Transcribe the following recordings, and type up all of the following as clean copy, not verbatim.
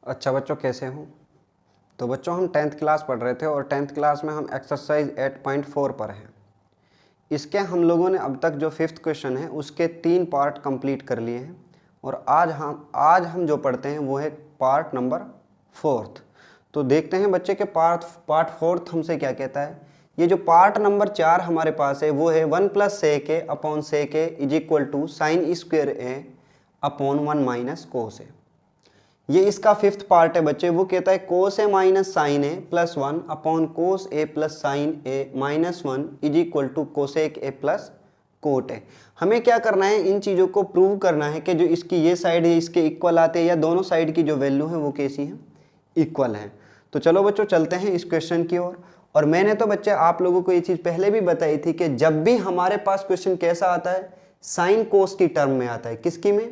अच्छा बच्चों, कैसे हो? तो बच्चों, हम 10th क्लास पढ़ रहे थे और 10th क्लास में हम एक्सरसाइज 8.4 पर हैं। इसके हम लोगों ने अब तक जो 5th क्वेश्चन है उसके 3 पार्ट कंप्लीट कर लिए हैं और आज हम जो पढ़ते हैं वो है पार्ट नंबर 4th। तो देखते हैं बच्चे के पार्ट 4th हमसे क्या कहता है। ये जो पार्ट नंबर 4 हमारे पास है वो है 1 + sec a upon sec a is equal to sine square a upon 1 minus cos a। ये इसका 5th पार्ट है बच्चे। वो कहता है cos A minus sin A plus 1 upon cos A plus sign A minus 1 is equal to cosec A plus cot A. हमें क्या करना है, इन चीज़ों को प्रूव करना है कि जो इसकी ये साइड है इसके इक्वल आते हैं या दोनों साइड की जो वैल्यू है वो कैसी है, इक्वल है। तो चलो बच्चों चलते हैं इस क्वेश्चन की ओर। और मैंने तो बच्चे आप लोगों को ये चीज़ पहले भी बताई थी कि जब भी हमारे पास क्वेश्चन कैसा आता है, साइन कोस की टर्म में आता है। किसकी में?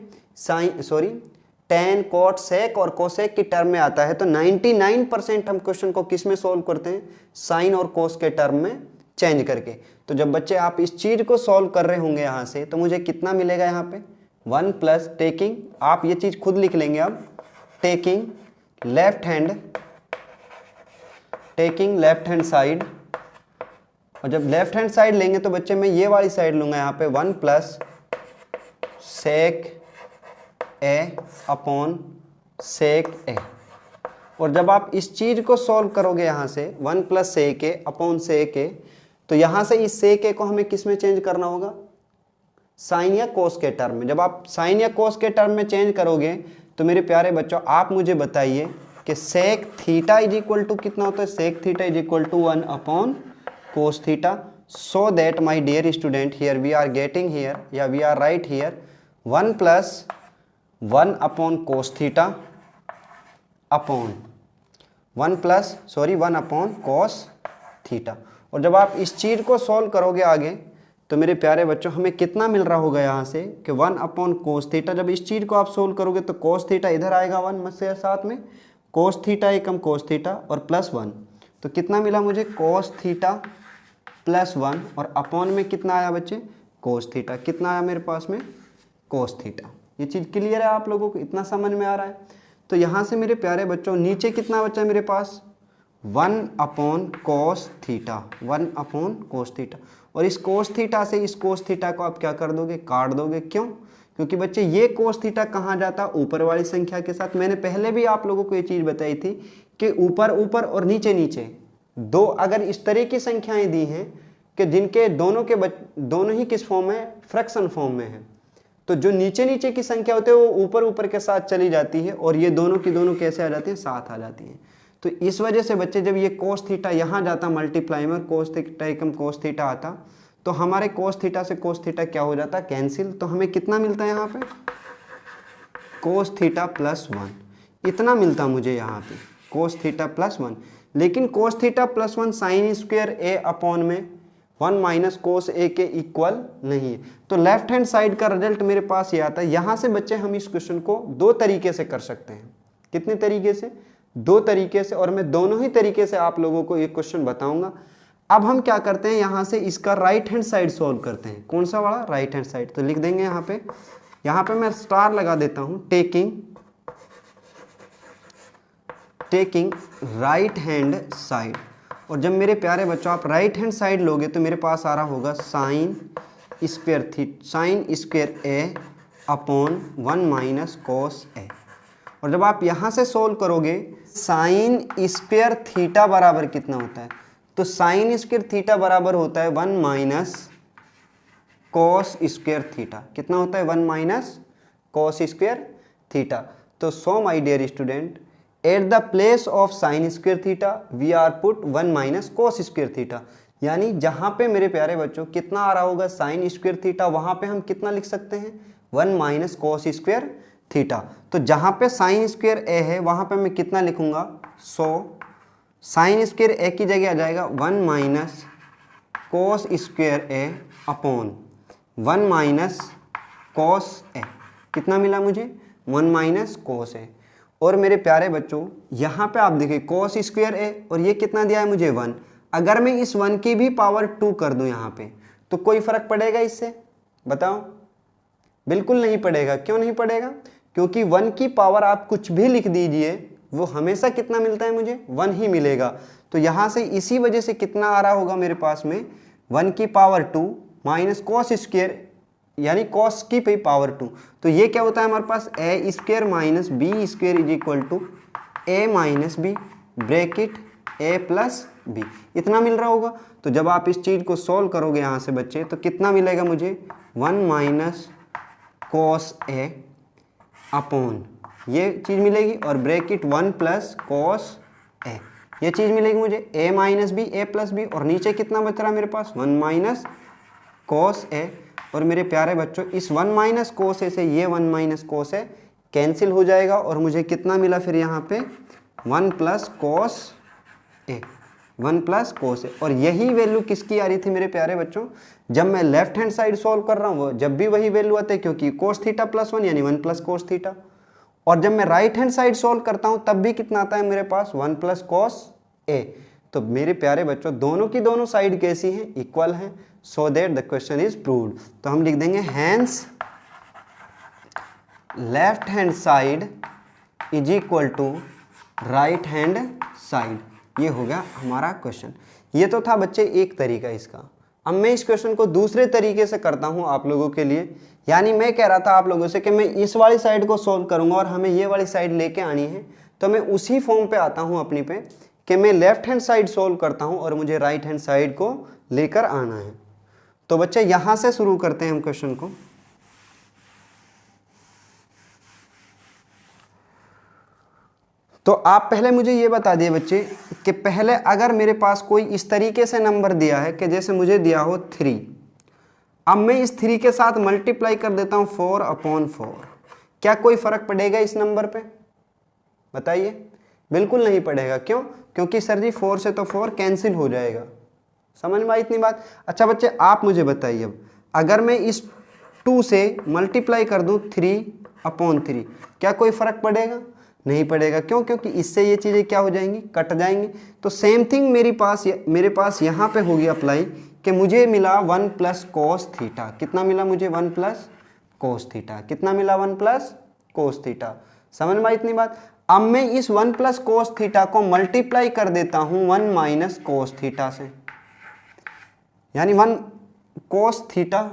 टेन कोट सेक और कोसेक की टर्म में आता है। तो 99% हम क्वेश्चन को किस में सोल्व करते हैं, साइन और कोस के टर्म में चेंज करके। तो जब बच्चे आप इस चीज को सोल्व कर रहे होंगे यहाँ से, तो मुझे कितना मिलेगा यहाँ पे 1 प्लस टेकिंग, आप ये चीज खुद लिख लेंगे अब, टेकिंग लेफ्ट हैंड साइड। और जब लेफ्ट हैंड साइड लेंगे तो बच्चे मैं ये वाली साइड लूंगा यहाँ पे 1 प्लस सेक ए अपॉन सेक ए। और जब आप इस चीज को सॉल्व करोगे यहाँ से 1 प्लस सेक ए अपॉन सेक ए, तो यहाँ से इस सेक ए को हमें किस में चेंज करना होगा, साइन या कोस के टर्म में। जब आप साइन या कोस के टर्म में चेंज करोगे तो मेरे प्यारे बच्चों आप मुझे बताइए कि sec theta is equal to कितना होता है। Sec theta is equal to 1 upon cos theta. So that my dear student, here we are getting here या we are right here 1 plus 1 upon cos theta upon 1 upon cos theta. और जब आप इस चीज़ को सॉल्व करोगे आगे तो मेरे प्यारे बच्चों हमें कितना मिल रहा होगा यहाँ से कि 1 अपॉन कोस थीटा। जब इस चीज़ को आप सॉल्व करोगे तो कोस थीटा इधर आएगा 1 से साथ में, कोस थीटा एकम कोस थीटा और प्लस 1। तो कितना मिला मुझे, कोस थीटा प्लस 1 और अपॉन में कितना आया बच्चे, कोस थीटा। कितना आया मेरे पास में, कोस थीटा। ये चीज़ क्लियर है आप लोगों को, इतना समझ में आ रहा है। तो यहाँ से मेरे प्यारे बच्चों नीचे कितना बचा मेरे पास, 1 upon cos theta, 1 upon cos theta. और इस कोस थीटा से इस कोस थीटा को आप क्या कर दोगे, काट दोगे। क्यों? क्योंकि बच्चे ये कोस थीटा कहाँ जाता, ऊपर वाली संख्या के साथ। मैंने पहले भी आप लोगों को ये चीज़ बताई थी कि ऊपर ऊपर और नीचे नीचे दो अगर इस तरह की संख्याएं दी हैं कि जिनके दोनों ही किस फॉर्म में, फ्रैक्शन फॉर्म में है, तो जो नीचे नीचे की संख्या होती है वो ऊपर ऊपर के साथ चली जाती है और ये दोनों की दोनों कैसे आ जाती हैं, साथ आ जाती हैं। तो इस वजह से बच्चे जब ये कोस थीटा यहाँ जाता मल्टीप्लाई में, कोस थीटा एकम कोस थीटा आता, तो हमारे कोस थीटा से कोस थीटा क्या हो जाता, कैंसिल। तो हमें कितना मिलता है यहाँ पे, कोस थीटा प्लस 1 इतना मिलता मुझे यहाँ पे, कोस थीटा प्लस 1। लेकिन cos theta plus 1 sin square A upon में 1 माइनस कोस ए के इक्वल नहीं है। तो लेफ्ट हैंड साइड का रिजल्ट मेरे पास ये आता है। यहाँ से बच्चे हम इस क्वेश्चन को 2 तरीके से कर सकते हैं। कितने तरीके से, 2 तरीके से। और मैं दोनों ही तरीके से आप लोगों को एक क्वेश्चन बताऊंगा। अब हम क्या करते हैं, यहाँ से इसका राइट हैंड साइड सोल्व करते हैं। कौन सा वाला, राइट हैंड साइड। तो लिख देंगे यहाँ पे मैं स्टार लगा देता हूँ, टेकिंग राइट हैंड साइड। और जब मेरे प्यारे बच्चों आप राइट हैंड साइड लोगे तो मेरे पास आ रहा होगा sign square A upon 1 minus कोस ए। और जब आप यहाँ से सोल्व करोगे साइन स्क्वायर थीटा बराबर कितना होता है, तो साइन स्क्वायर थीटा बराबर होता है 1 माइनस कोस स्क्वायर थीटा। कितना होता है, 1 माइनस कोस स्क्वायर थीटा। तो so my dear student, at the place of sin square theta we are put 1 minus cos square theta. यानी जहाँ पे मेरे प्यारे बच्चों कितना आ रहा होगा साइन स्क्वायर थीटा, वहाँ पे हम कितना लिख सकते हैं, 1 माइनस कोस स्क्वायर थीटा। तो जहाँ पे साइन स्क्वायर ए है वहाँ पे मैं कितना लिखूँगा, सो साइन स्क्वायर ए की जगह आ जाएगा 1 minus cos square A upon 1 minus कोस ए। कितना मिला मुझे, 1 माइनस कोस ए। और मेरे प्यारे बच्चों यहाँ पे आप देखिए कोस स्क्वायर ए और ये कितना दिया है मुझे, 1। अगर मैं इस 1 की भी पावर 2 कर दूं यहाँ पे तो कोई फर्क पड़ेगा इससे, बताओ? बिल्कुल नहीं पड़ेगा। क्यों नहीं पड़ेगा? क्योंकि 1 की पावर आप कुछ भी लिख दीजिए वो हमेशा कितना मिलता है मुझे, 1 ही मिलेगा। तो यहाँ से इसी वजह से कितना आ रहा होगा मेरे पास में, 1 की पावर 2 माइनस कॉस स्क्वायर यानी कॉस की पावर 2। तो ये क्या होता है हमारे पास, A square minus B square is equal to A minus B bracket A plus B, इतना मिल रहा होगा। तो जब आप इस चीज़ को सॉल्व करोगे यहाँ से बच्चे, तो कितना मिलेगा मुझे, 1 माइनस कॉस ए अपॉन ये चीज़ मिलेगी, और ब्रैकेट 1 प्लस कॉस ए, ये चीज़ मिलेगी मुझे, ए minus B A plus B, और नीचे कितना बच रहा है मेरे पास, 1 माइनस कॉस ए। और मेरे प्यारे बच्चों इस 1 माइनस कोस ए से ये 1 माइनस कोस ए कैंसिल हो जाएगा, और मुझे कितना मिला फिर यहाँ पे, 1 प्लस कोस ए, 1 प्लस कोस ए। और यही वैल्यू किसकी आ रही थी मेरे प्यारे बच्चों, जब मैं लेफ्ट हैंड साइड सॉल्व कर रहा हूँ जब भी वही वैल्यू आते हैं, क्योंकि कोस थीटा प्लस 1 यानी 1 प्लस कोस थीटा। और जब मैं राइट हैंड साइड सॉल्व करता हूँ तब भी कितना आता है मेरे पास, 1 प्लस कोस ए। तो मेरे प्यारे बच्चों दोनों की दोनों साइड कैसी हैं, इक्वल हैं, so that the question is proved. तो हम लिख देंगे hence left hand side is equal to right hand side, ये हो गया हमारा क्वेश्चन। ये तो था बच्चे एक तरीका इसका। अब मैं इस क्वेश्चन को दूसरे तरीके से करता हूं आप लोगों के लिए, यानी मैं कह रहा था आप लोगों से कि मैं इस वाली साइड को सॉल्व करूंगा और हमें ये वाली साइड लेके आनी है। तो मैं उसी फॉर्म पे आता हूं अपनी पे कि मैं लेफ्ट हैंड साइड सॉल्व करता हूं और मुझे राइट हैंड साइड को लेकर आना है। तो बच्चे यहां से शुरू करते हैं हम क्वेश्चन को। तो आप पहले मुझे ये बता दिए बच्चे कि पहले अगर मेरे पास कोई इस तरीके से नंबर दिया है कि जैसे मुझे दिया हो 3, अब मैं इस 3 के साथ मल्टीप्लाई कर देता हूं 4/4, क्या कोई फर्क पड़ेगा इस नंबर पे, बताइए? बिल्कुल नहीं पड़ेगा। क्यों? क्योंकि सर जी 4 से तो 4 कैंसिल हो जाएगा। समझ में आई इतनी बात? अच्छा बच्चे आप मुझे बताइए, अब अगर मैं इस 2 से मल्टीप्लाई कर दूं 3/3, क्या कोई फर्क पड़ेगा? नहीं पड़ेगा। क्यों? क्योंकि इससे ये चीज़ें क्या हो जाएंगी, कट जाएंगी। तो सेम थिंग मेरे पास यहाँ पे होगी अप्लाई कि मुझे मिला 1 प्लस कोस थीटा। कितना मिला मुझे? 1 प्लस कोस थीटा। कितना मिला? 1 प्लस कोस थीटा। समझ में आई इतनी बात? अब मैं इस 1 प्लस कोस थीटा को मल्टीप्लाई कर देता हूँ 1 माइनस कोस थीटा से, यानी 1 कोस थीटा।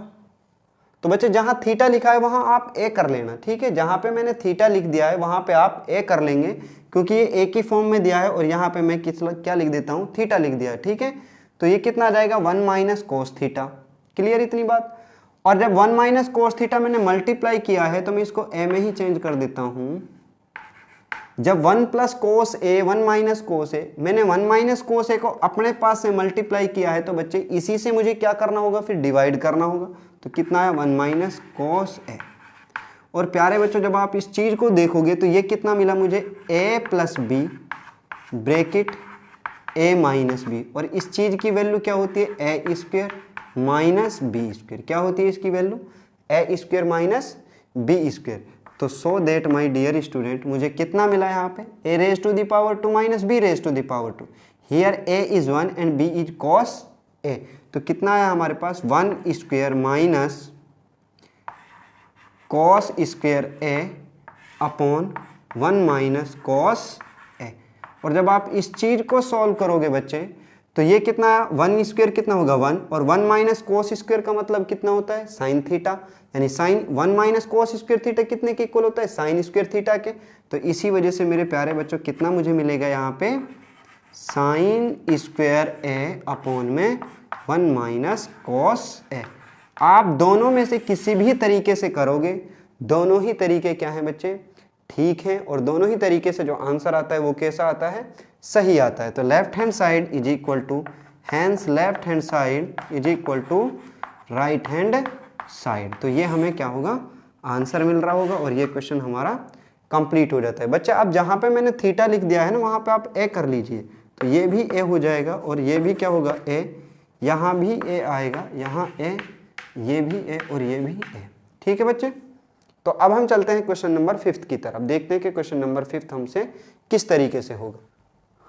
तो बच्चे जहां थीटा लिखा है वहां आप ए कर लेना, ठीक है? जहां पे मैंने थीटा लिख दिया है वहां पे आप ए कर लेंगे, क्योंकि ये ए की फॉर्म में दिया है और यहाँ पे मैं क्या लिख देता हूँ, थीटा लिख दिया है, ठीक है? तो ये कितना आ जाएगा? 1 माइनस कोस थीटा। क्लियर इतनी बात? और जब 1 माइनस कोस थीटा मैंने मल्टीप्लाई किया है तो मैं इसको ए में ही चेंज कर देता हूँ। जब 1 प्लस कोस ए 1 माइनस कोस ए, मैंने 1 माइनस कोस ए को अपने पास से मल्टीप्लाई किया है, तो बच्चे इसी से मुझे क्या करना होगा, फिर डिवाइड करना होगा। तो कितना है? 1 माइनस कोस ए। और प्यारे बच्चों जब आप इस चीज़ को देखोगे तो ये कितना मिला मुझे, A plus B bracket A minus B. और इस चीज़ की वैल्यू क्या होती है? A square minus B square. क्या होती है इसकी वैल्यू? A square minus B square. तो so that my dear student मुझे कितना मिला यहाँ पे? A raise to the power 2 minus B raise to the power 2। Here A is 1 and B is cos A. तो कितना आया हमारे पास? 1 square minus cos square A upon 1 minus cos A. और जब आप इस चीज़ को सॉल्व करोगे बच्चे तो ये कितना है? 1 स्क्वायर कितना होगा? 1, और 1 माइनस कोस स्क्वायर का मतलब कितना होता है? Sin theta. यानी sin 1 minus cos square theta कितने के इक्वल होता है? साइन स्क्वायर थीटा के। तो इसी वजह से मेरे प्यारे बच्चों कितना मुझे मिलेगा यहाँ पे? साइन स्क्वायर ए अपॉन में 1 माइनस कोस ए। आप दोनों में से किसी भी तरीके से करोगे, दोनों ही तरीके क्या हैं बच्चे? ठीक है। और दोनों ही तरीके से जो आंसर आता है वो कैसा आता है? सही आता है। तो left hand side is equal to, hence left hand side is equal to right hand side. तो ये हमें क्या होगा? आंसर मिल रहा होगा और ये क्वेश्चन हमारा कंप्लीट हो जाता है। बच्चे अब जहाँ पे मैंने थीटा लिख दिया है ना वहाँ पे आप ए कर लीजिए, तो ये भी ए हो जाएगा और ये भी क्या होगा? ए। यहाँ भी ए आएगा, यहाँ ए, ये भी ए और ये भी ए। ठीक है बच्चे? तो अब हम चलते हैं क्वेश्चन नंबर 5 की तरफ, देखते हैं कि क्वेश्चन नंबर 5 हमसे किस तरीके से होगा।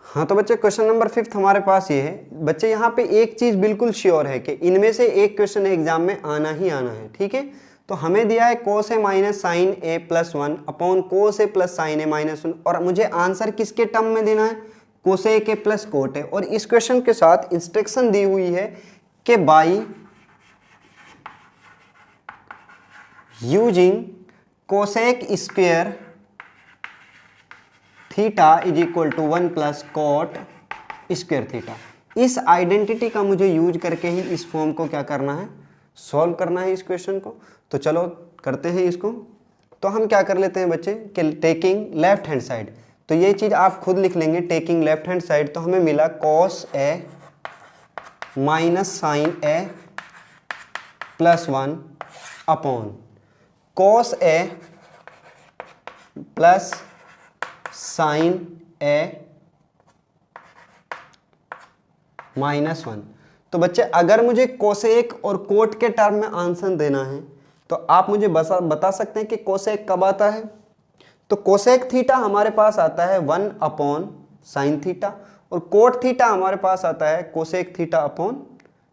हाँ तो बच्चे क्वेश्चन नंबर 5 हमारे पास ये है। बच्चे यहाँ पे एक चीज़ बिल्कुल श्योर है कि इनमें से एक क्वेश्चन एग्जाम में आना ही आना है, ठीक है? तो हमें दिया है cos A minus sin A plus 1 upon cos A plus sign A minus 1, और मुझे आंसर किसके टर्म में देना है, कोसेक ए प्लस कोट ए। और इस क्वेश्चन के साथ इंस्ट्रक्शन दी हुई है कि by using cosec square theta is equal to 1 plus cot square theta, इस आइडेंटिटी का मुझे यूज करके ही इस फॉर्म को क्या करना है, सॉल्व करना है इस क्वेश्चन को। तो चलो करते हैं इसको। तो हम क्या कर लेते हैं बच्चे कि टेकिंग लेफ्ट हैंड साइड, तो ये चीज़ आप खुद लिख लेंगे, टेकिंग लेफ्ट हैंड साइड, तो हमें मिला cos A minus sin A plus 1 upon cos A plus sign A minus 1। तो बच्चे अगर मुझे कोसेक और कोट के टर्म में आंसर देना है तो आप मुझे बता सकते हैं कि कोसेक कब आता है। तो कोसेक थीटा हमारे पास आता है 1 अपॉन साइन थीटा, और कोट थीटा हमारे पास आता है cosec theta upon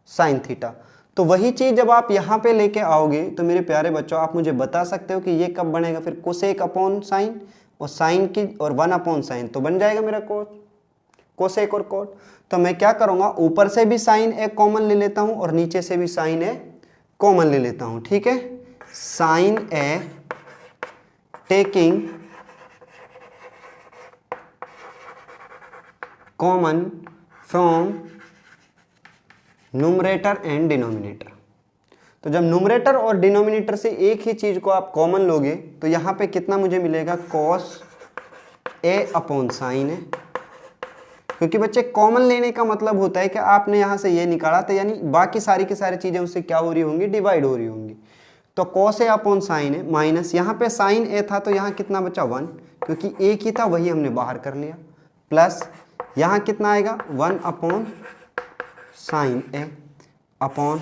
sine theta. तो वही चीज़ जब आप यहाँ पे लेके आओगे तो मेरे प्यारे बच्चों आप मुझे बता सकते हो कि ये कब बनेगा, फिर कोसेक अपॉन साइन और साइन की और 1 अपॉन साइन, तो बन जाएगा मेरा कोसेक और कोट। तो मैं क्या करूँगा, ऊपर से भी साइन ए कॉमन ले लेता हूँ और नीचे से भी साइन ए कॉमन ले लेता हूँ, ठीक है। Sine A taking common from numerator and denominator. तो जब न्यूमरेटर और डिनोमिनेटर से एक ही चीज को आप कॉमन लोगे तो यहाँ पे कितना मुझे मिलेगा, कॉस ए अपॉन साइन ए। क्योंकि बच्चे कॉमन लेने का मतलब होता है कि आपने यहाँ से ये निकाला तो यानी बाकी सारी की सारी चीज़ें उससे क्या हो रही होंगी, डिवाइड हो रही होंगी। तो cos A upon sin A minus यहाँ पे साइन ए था तो यहाँ कितना बचा 1, क्योंकि एक ही था वही हमने बाहर कर लिया, प्लस यहाँ कितना आएगा 1 अपॉन साइन ए अपॉन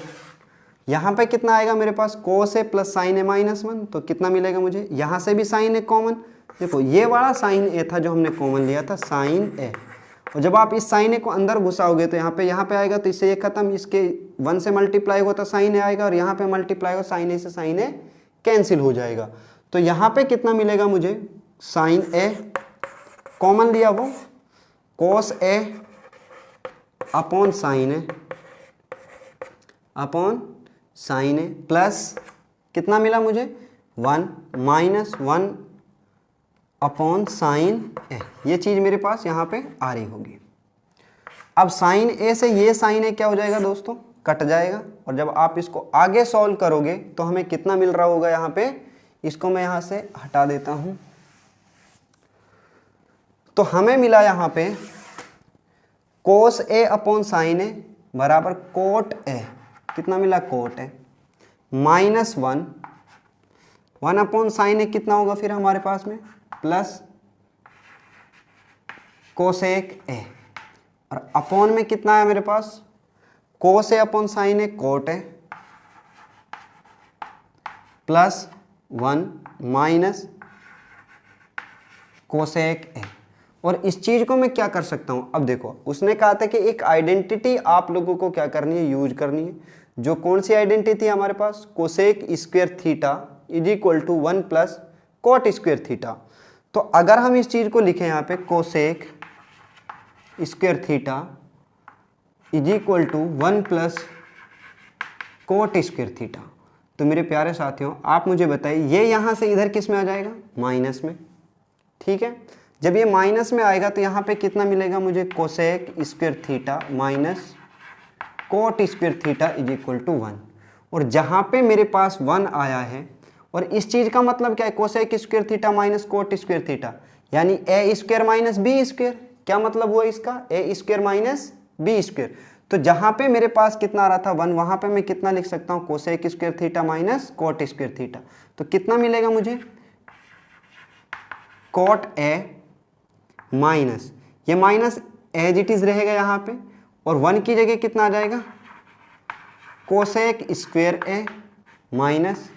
यहाँ पे कितना आएगा मेरे पास cos A plus sign A minus 1, तो कितना मिलेगा मुझे, यहाँ से भी साइन ए कॉमन, देखो ये वाला साइन ए था जो हमने कॉमन लिया था साइन ए, और जब आप इस साइन ए को अंदर घुसाओगे तो यहाँ पे आएगा, तो इससे ये खत्म, इसके 1 से मल्टीप्लाई होता साइन ए आएगा और यहाँ पे मल्टीप्लाई हो साइन ए से साइन ए कैंसिल हो जाएगा। तो यहाँ पे कितना मिलेगा मुझे, साइन ए कॉमन लिया वो कोस A upon sin A upon sin A plus कितना मिला मुझे 1 माइनस 1 अपॉन साइन ए, ये चीज़ मेरे पास यहाँ पे आ रही होगी। अब साइन ए से ये साइन ए क्या हो जाएगा दोस्तों, कट जाएगा, और जब आप इसको आगे सॉल्व करोगे तो हमें कितना मिल रहा होगा यहाँ पे, इसको मैं यहाँ से हटा देता हूँ। तो हमें मिला यहाँ पे कोस ए अपॉन साइन ए बराबर कोट ए, कितना मिला cot A minus 1 upon sin A कितना होगा फिर हमारे पास में, प्लस कोसेक ए, और अपॉन में कितना है मेरे पास, cos A upon sin A cot A plus 1 minus cosec A. और इस चीज़ को मैं क्या कर सकता हूँ, अब देखो उसने कहा था कि एक आइडेंटिटी आप लोगों को क्या करनी है, यूज करनी है, जो कौन सी आइडेंटिटी है हमारे पास, cosec square theta is equal to 1 plus cot square theta. तो अगर हम इस चीज़ को लिखें यहाँ पे cosec square theta is equal to 1 plus cot square theta, तो मेरे प्यारे साथियों आप मुझे बताइए ये यहाँ से इधर किस में आ जाएगा, माइनस में, ठीक है। जब ये माइनस में आएगा तो यहाँ पे कितना मिलेगा मुझे, cosec square theta minus cot square theta is equal to 1, और जहाँ पे मेरे पास 1 आया है, और इस चीज़ का मतलब क्या है, cosec square theta minus cot square theta यानी ए स्क्वायर माइनस बी स्क्वायर, क्या मतलब हुआ इसका, ए स्क्वायर माइनस बी स्क्वायर। तो जहाँ पे मेरे पास कितना आ रहा था 1, वहाँ पे मैं कितना लिख सकता हूँ, cosec square theta minus cot square theta, तो कितना मिलेगा मुझे, कोट ए माइनस ये माइनस एज इट इज रहेगा यहाँ पे, और 1 की जगह कितना आ जाएगा, cosec square A minus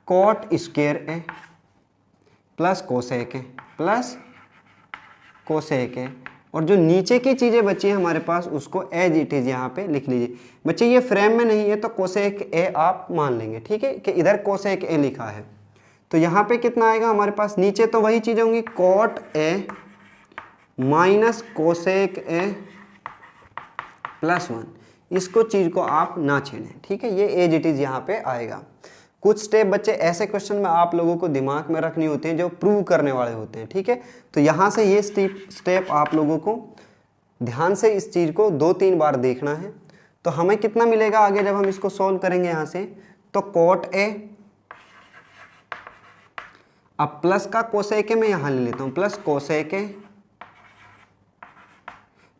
cot square A plus cosec A और जो नीचे की चीज़ें बची हैं हमारे पास उसको एज इट इज़ यहाँ पे लिख लीजिए। बच्चे ये फ्रेम में नहीं है तो कोसेक ए आप मान लेंगे, ठीक है, कि इधर कोसेक ए लिखा है। तो यहाँ पे कितना आएगा हमारे पास, नीचे तो वही चीज़ें होंगी, cot A minus cosec A +1। इसको चीज़ को आप ना छेड़ें, ठीक है, ये एज इट इज़ यहाँ पे आएगा। कुछ स्टेप बच्चे ऐसे क्वेश्चन में आप लोगों को दिमाग में रखनी होती हैं जो प्रूव करने वाले होते हैं, ठीक है। तो यहाँ से ये स्टेप आप लोगों को ध्यान से इस चीज़ को 2-3 बार देखना है। तो हमें कितना मिलेगा आगे जब हम इसको सॉल्व करेंगे यहाँ से, तो कॉट ए, अब प्लस का कोसेक ए मैं यहाँ ले लेता हूँ, प्लस कोसेक ए,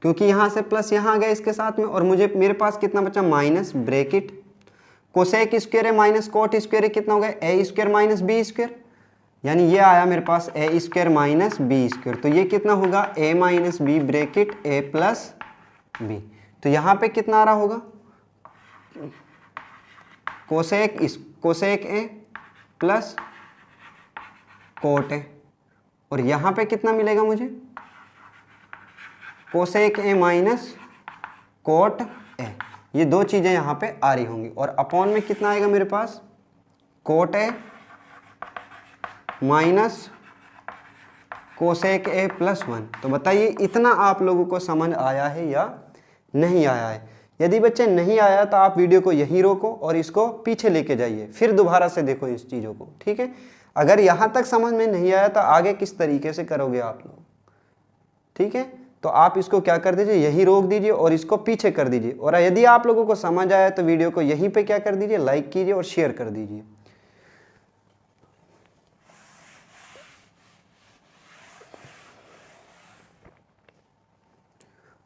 क्योंकि यहाँ से प्लस यहाँ आ गया इसके साथ में, और मुझे मेरे पास कितना बचा, माइनस ब्रैकेट कोसेक स्क्वायर है माइनस कॉट स्क्वायर है, कितना हो गया, ए स्क्वायर माइनस बी स्क्वायर, यानी ये आया मेरे पास A square minus B square. तो ये कितना होगा, ए minus B bracket A plus B. तो यहाँ पे कितना आ रहा होगा, कोसेक ए प्लस कोट ए, और यहाँ पे कितना मिलेगा मुझे, cosec A minus cot A. ये दो चीज़ें यहाँ पे आ रही होंगी, और अपॉन में कितना आएगा मेरे पास, cot A minus cosec A +1। तो बताइए इतना आप लोगों को समझ आया है या नहीं आया है। यदि बच्चे नहीं आया तो आप वीडियो को यहीं रोको और इसको पीछे लेके जाइए, फिर दोबारा से देखो इस चीज़ों को, ठीक है। अगर यहाँ तक समझ में नहीं आया तो आगे किस तरीके से करोगे आप लोग, ठीक है। तो आप इसको क्या कर दीजिए, यही रोक दीजिए और इसको पीछे कर दीजिए, और यदि आप लोगों को समझ आया तो वीडियो को यहीं पे क्या कर दीजिए, लाइक कीजिए और शेयर कर दीजिए।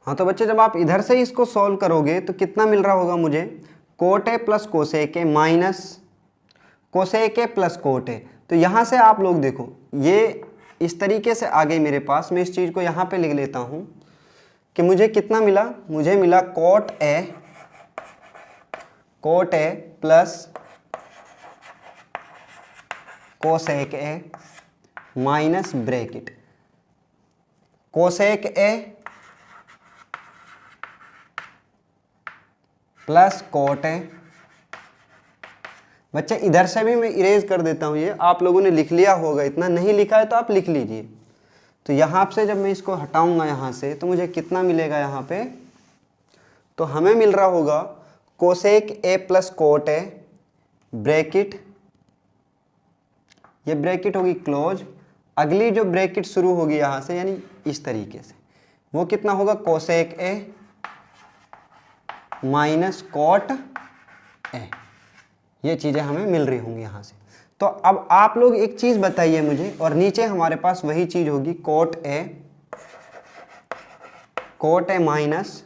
हाँ तो बच्चे जब आप इधर से इसको सॉल्व करोगे तो कितना मिल रहा होगा मुझे, coat A plus cosec A minus cosec A plus cot ए। तो यहाँ से आप लोग देखो ये इस तरीके से आ गई मेरे पास, मैं इस चीज़ को यहाँ पे लिख लेता हूँ कि मुझे कितना मिला, मुझे मिला cot A plus cosec A minus bracket cosec A plus cot ए। बच्चे इधर से भी मैं इरेज कर देता हूँ, ये आप लोगों ने लिख लिया होगा, इतना नहीं लिखा है तो आप लिख लीजिए। तो यहाँ से जब मैं इसको हटाऊंगा यहाँ से तो मुझे कितना मिलेगा यहाँ पे, तो हमें मिल रहा होगा cosec A plus cot A bracket, ये ब्रैकेट होगी क्लोज, अगली जो ब्रैकेट शुरू होगी यहाँ से यानी इस तरीके से, वो कितना होगा, cosec A minus cot A. ये चीज़ें हमें मिल रही होंगी यहाँ से। तो अब आप लोग एक चीज़ बताइए मुझे, और नीचे हमारे पास वही चीज़ होगी, coat A minus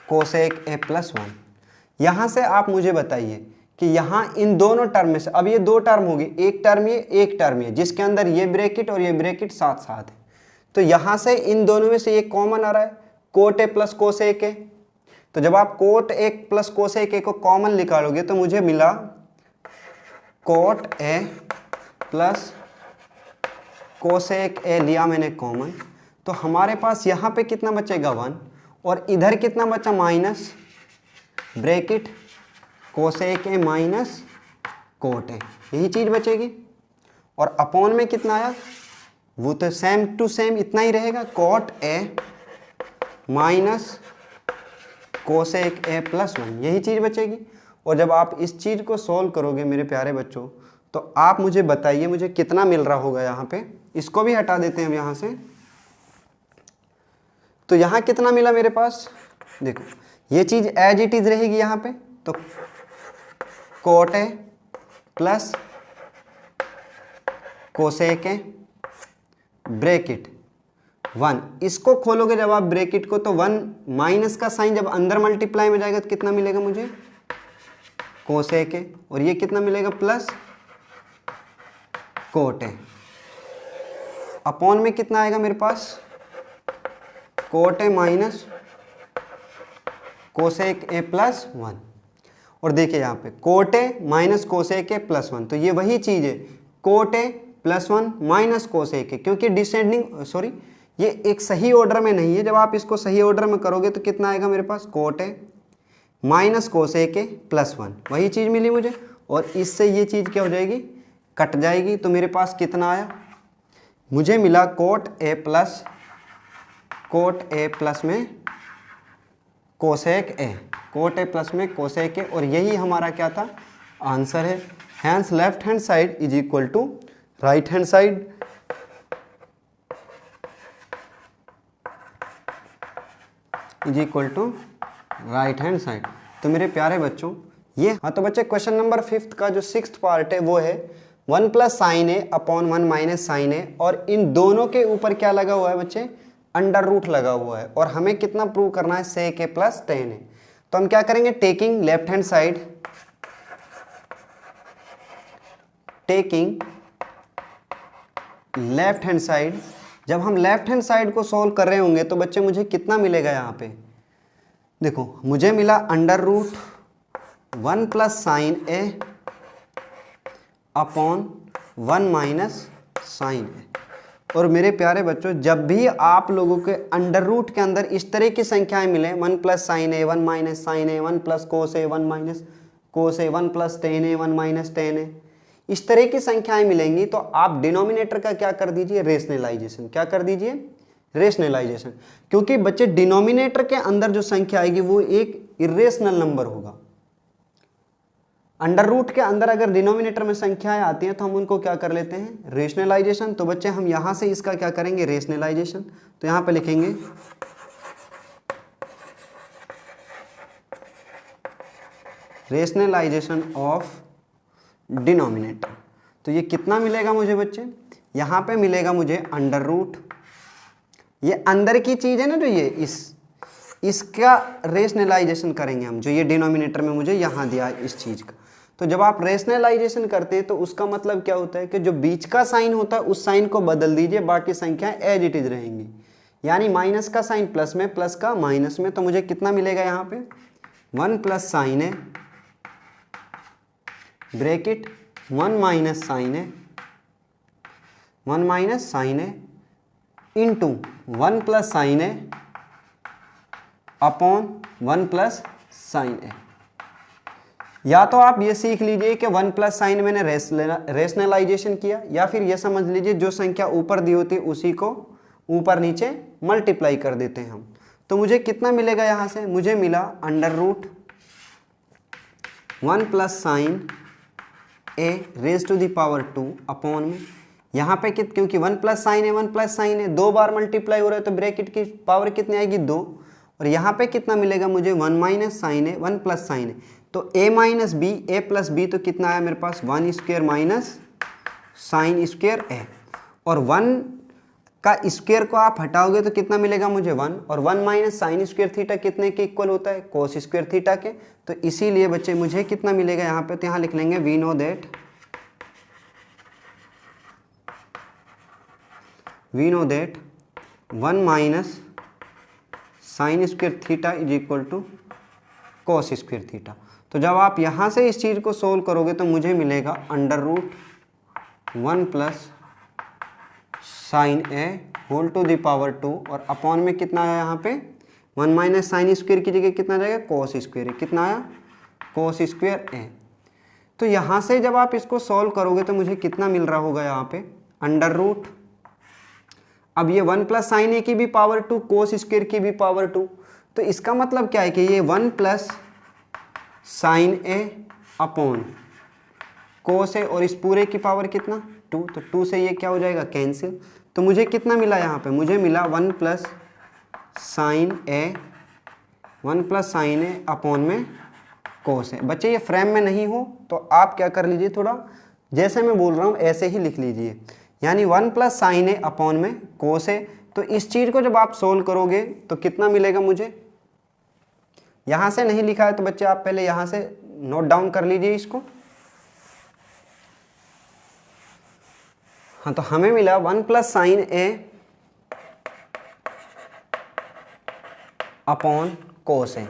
cosec A +1। यहाँ से आप मुझे बताइए कि यहाँ इन दोनों टर्म में से, अब ये दो टर्म होगी, एक टर्म ये एक टर्म ये, जिसके अंदर ये ब्रैकेट और ये ब्रैकेट साथ साथ है। तो यहाँ से इन दोनों में से ये कॉमन आ रहा है, कोट ए प्लस कोसेक ए। तो जब आप कोट ए प्लस कोसेक ए को कॉमन निकालोगे तो मुझे मिला कोट ए प्लस कोसेक ए, लिया मैंने कॉमन, तो हमारे पास यहाँ पे कितना बचेगा 1, और इधर कितना बचा, minus bracket cosec A minus cot A, यही चीज़ बचेगी। और अपॉन में कितना आया, वो तो सेम टू सेम इतना ही रहेगा, coat A minus cosec A +1, यही चीज़ बचेगी। और जब आप इस चीज़ को सॉल्व करोगे मेरे प्यारे बच्चों, तो आप मुझे बताइए मुझे कितना मिल रहा होगा यहाँ पे। इसको भी हटा देते हैं हम यहाँ से। तो यहाँ कितना मिला मेरे पास, देखो ये चीज़ एज इट इज़ रहेगी यहाँ पे, तो coat A plus cosec A bracket 1, इसको खोलोगे जब आप ब्रैकेट को तो 1 माइनस का साइन जब अंदर मल्टीप्लाई में जाएगा तो कितना मिलेगा मुझे, कोसेक ए, और ये कितना मिलेगा प्लस कोट ए। अपॉन में कितना आएगा मेरे पास, cot A minus cosec A +1। और देखिए यहाँ पे cot A minus cosec A +1, तो ये वही चीज़ है, cot A +1 minus cosec A, क्योंकि डिसेंडिंग ये एक सही ऑर्डर में नहीं है। जब आप इसको सही ऑर्डर में करोगे तो कितना आएगा मेरे पास, कोट ए माइनस कोस ए के प्लस 1, वही चीज़ मिली मुझे। और इससे ये चीज़ क्या हो जाएगी, कट जाएगी। तो मेरे पास कितना आया, मुझे मिला कोट ए प्लस में cosec A, cot A plus में कोसेक ए, और यही हमारा क्या था, आंसर है। Hence left hand side is equal to right hand side. Is equal to right hand side. तो मेरे प्यारे बच्चों ये, हाँ तो बच्चे क्वेश्चन नंबर 5 का जो 6th पार्ट है वो है 1 प्लस साइन ए अपॉन 1 माइनस साइन ए, और इन दोनों के ऊपर क्या लगा हुआ है बच्चे, अंडर रूट लगा हुआ है, और हमें कितना प्रूव करना है, सेक ए प्लस टेन ए। तो हम क्या करेंगे, taking left hand side, taking left hand side, जब हम लेफ्ट हैंड साइड को सॉल्व कर रहे होंगे तो बच्चे मुझे कितना मिलेगा यहाँ पे, देखो मुझे मिला अंडर रूट 1 प्लस साइन ए अपॉन 1 माइनस साइन ए। और मेरे प्यारे बच्चों जब भी आप लोगों के अंडर रूट के अंदर इस तरह की संख्याएं मिले, 1 प्लस साइन ए 1 माइनस साइन ए, 1 प्लस कोस ए 1 माइनस कोस ए, 1 प्लस टेन ए 1 माइनस टेन ए, इस तरह की संख्याएं मिलेंगी तो आप डिनोमिनेटर का क्या कर दीजिए, रेशनलाइजेशन। क्या कर दीजिए, रेशनलाइजेशन। क्योंकि बच्चे डिनोमिनेटर के अंदर जो संख्या आएगी वो एक इरेशनल नंबर होगा। अंडर रूट के अंदर अगर डिनोमिनेटर में संख्याएं आती हैं तो हम उनको क्या कर लेते हैं, रेशनलाइजेशन। तो बच्चे हम यहां से इसका क्या करेंगे, रेशनलाइजेशन। तो यहां पे लिखेंगे रेशनलाइजेशन ऑफ डिनोमिनेटर। तो ये कितना मिलेगा मुझे बच्चे, यहां पे मिलेगा मुझे अंडर रूट, ये अंदर की चीज है ना, जो ये इसका रेशनलाइजेशन करेंगे हम, जो ये डिनोमिनेटर में मुझे यहां दिया है इस चीज का। तो जब आप रेशनलाइजेशन करते हैं तो उसका मतलब क्या होता है कि जो बीच का साइन होता है उस साइन को बदल दीजिए, बाकी संख्याएं एज इट इज रहेंगी। यानी माइनस का साइन प्लस में, प्लस का माइनस में। तो मुझे कितना मिलेगा यहाँ पे, 1 प्लस साइन है ब्रैकेट 1 माइनस साइन है, 1 माइनस साइन है इंटू 1 प्लस साइन है अपॉन 1 प्लस साइन है। या तो आप ये सीख लीजिए कि 1 प्लस साइन मैंने रेशनलाइजेशन किया, या फिर ये समझ लीजिए जो संख्या ऊपर दी होती है उसी को ऊपर नीचे मल्टीप्लाई कर देते हैं हम। तो मुझे कितना मिलेगा यहाँ से, मुझे मिला under root 1 plus sign A raise to the power 2 upon में, यहाँ पे क्योंकि 1 प्लस साइन है 1 प्लस साइन है, 2 बार मल्टीप्लाई हो रहा है तो ब्रैकेट की पावर कितनी आएगी, 2। और यहाँ पे कितना मिलेगा मुझे, 1 माइनस साइन है 1 प्लस साइन है, तो a minus B, A plus B, तो कितना आया मेरे पास, 1 square minus sine square A. और 1 का स्क्वायर को आप हटाओगे तो कितना मिलेगा मुझे, 1। और 1 माइनस साइन स्क्वायर थीटा कितने के इक्वल होता है, कोस स्क्वायर थीटा के। तो इसीलिए बच्चे मुझे कितना मिलेगा यहाँ पे, तो यहाँ लिख लेंगे we know that 1 minus sine square theta is equal to cos square theta. तो जब आप यहाँ से इस चीज़ को सोल्व करोगे तो मुझे मिलेगा under root 1 plus sign A whole to the power 2, और अपॉन में कितना आया यहाँ पे, 1 माइनस साइन स्क्वायर की जगह कितना जाएगा, कोस स्क्वायर। कितना आया, कोस स्क्वायर ए। तो यहाँ से जब आप इसको सॉल्व करोगे तो मुझे कितना मिल रहा होगा यहाँ पे, अंडर रूट, अब ये 1 प्लस साइन ए की भी पावर 2, कोस स्क्वायर की भी पावर 2। तो इसका मतलब क्या है कि ये 1 प्लस साइन ए अपॉन कोस ए, और इस पूरे की पावर कितना, 2। तो 2 से ये क्या हो जाएगा, कैंसिल। तो मुझे कितना मिला यहाँ पे, मुझे मिला 1 प्लस साइन ए, 1 प्लस साइन ए अपॉन में कोस ए। बच्चे ये फ्रेम में नहीं हो तो आप क्या कर लीजिए, थोड़ा जैसे मैं बोल रहा हूँ ऐसे ही लिख लीजिए, यानी 1 प्लस साइन ए अपॉन में कोस ए। तो इस चीज़ को जब आप सोल्व करोगे तो कितना मिलेगा मुझे, यहाँ से नहीं लिखा है तो बच्चे आप पहले यहाँ से नोट डाउन कर लीजिए इसको। हाँ तो हमें मिला 1 प्लस साइन ए अपॉन कोस ए,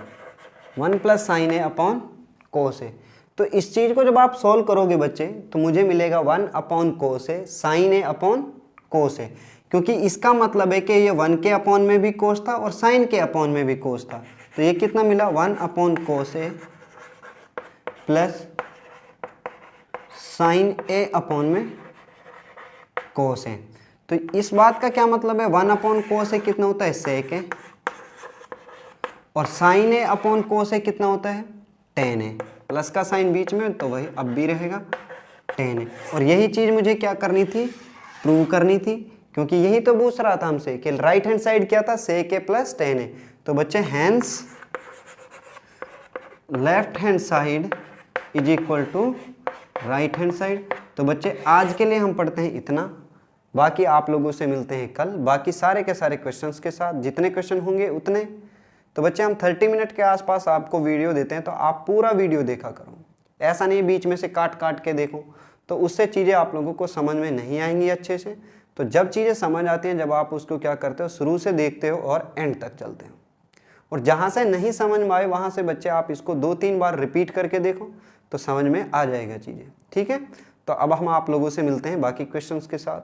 1 प्लस साइन ए अपॉन कोस ए। तो इस चीज़ को जब आप सोल्व करोगे बच्चे तो मुझे मिलेगा 1 अपॉन कोस ए साइन ए अपॉन कोस ए। क्योंकि इसका मतलब है कि ये 1 के अपॉन में भी कोस था और साइन के अपॉन में भी कोस था। तो ये कितना मिला 1 upon cos A plus sign A upon में कोस ए। तो इस बात का क्या मतलब है 1 अपॉन कोस ए कितना होता है सेक ए और साइन ए अपॉन कोस ए कितना होता है टेन ए। प्लस का साइन बीच में तो वही अब भी रहेगा टेन ए। और यही चीज़ मुझे क्या करनी थी प्रूव करनी थी, क्योंकि यही तो पूछ रहा था हमसे कि राइट हैंड साइड क्या था सेक ए प्लस टेन ए। तो बच्चे hence left hand side is equal to right hand side. तो बच्चे आज के लिए हम पढ़ते हैं इतना, बाकी आप लोगों से मिलते हैं कल बाकी सारे के सारे क्वेश्चंस के साथ, जितने क्वेश्चन होंगे उतने। तो बच्चे हम 30 मिनट के आसपास आपको वीडियो देते हैं, तो आप पूरा वीडियो देखा करो, ऐसा नहीं बीच में से काट काट के देखो, तो उससे चीज़ें आप लोगों को समझ में नहीं आएंगी अच्छे से। तो जब चीज़ें समझ आती हैं, जब आप उसको क्या करते हो शुरू से देखते हो और एंड तक चलते हो। और जहाँ से नहीं समझ में आए वहाँ से बच्चे आप इसको 2-3 बार रिपीट करके देखो तो समझ में आ जाएगा चीज़ें, ठीक है। तो अब हम आप लोगों से मिलते हैं बाकी क्वेश्चंस के साथ।